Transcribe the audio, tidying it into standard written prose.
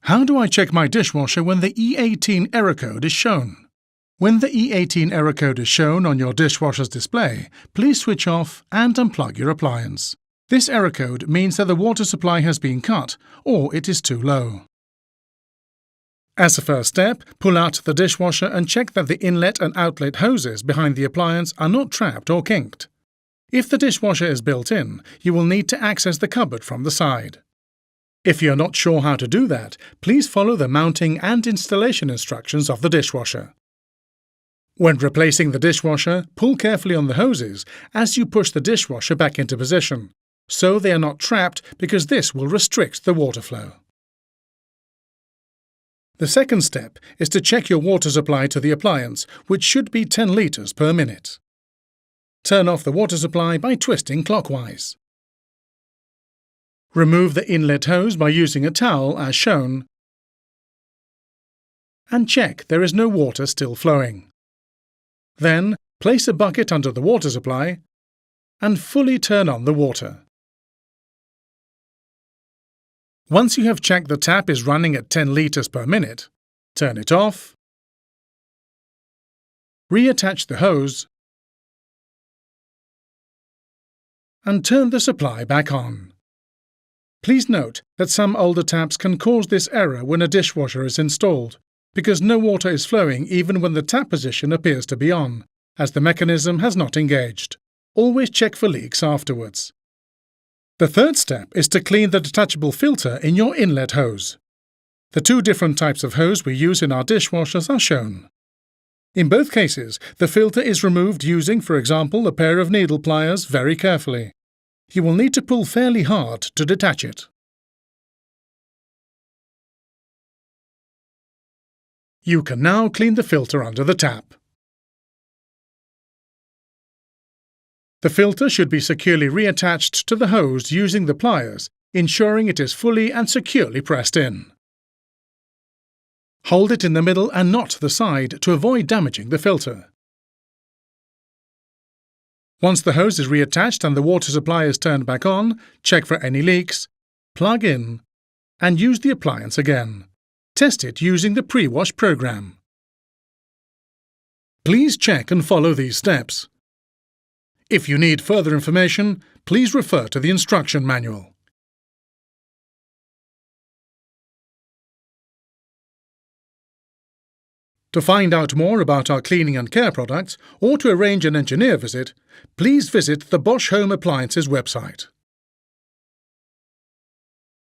How do I check my dishwasher when the E18 error code is shown? When the E18 error code is shown on your dishwasher's display, please switch off and unplug your appliance. This error code means that the water supply has been cut or it is too low. As a first step, pull out the dishwasher and check that the inlet and outlet hoses behind the appliance are not trapped or kinked. If the dishwasher is built in, you will need to access the cupboard from the side. If you are not sure how to do that, please follow the mounting and installation instructions of the dishwasher. When replacing the dishwasher, pull carefully on the hoses as you push the dishwasher back into position, so they are not trapped because this will restrict the water flow. The second step is to check your water supply to the appliance, which should be 10 litres per minute. Turn off the water supply by twisting clockwise. Remove the inlet hose by using a towel as shown and check there is no water still flowing. Then, place a bucket under the water supply and fully turn on the water. Once you have checked the tap is running at 10 litres per minute, turn it off, reattach the hose and turn the supply back on. Please note that some older taps can cause this error when a dishwasher is installed, because no water is flowing even when the tap position appears to be on, as the mechanism has not engaged. Always check for leaks afterwards. The third step is to clean the detachable filter in your inlet hose. The two different types of hose we use in our dishwashers are shown. In both cases, the filter is removed using, for example, a pair of needle pliers very carefully. You will need to pull fairly hard to detach it. You can now clean the filter under the tap. The filter should be securely reattached to the hose using the pliers, ensuring it is fully and securely pressed in. Hold it in the middle and not the side to avoid damaging the filter. Once the hose is reattached and the water supply is turned back on, check for any leaks, plug in, and use the appliance again. Test it using the pre-wash program. Please check and follow these steps. If you need further information, please refer to the instruction manual. To find out more about our cleaning and care products, or to arrange an engineer visit, please visit the Bosch Home Appliances website.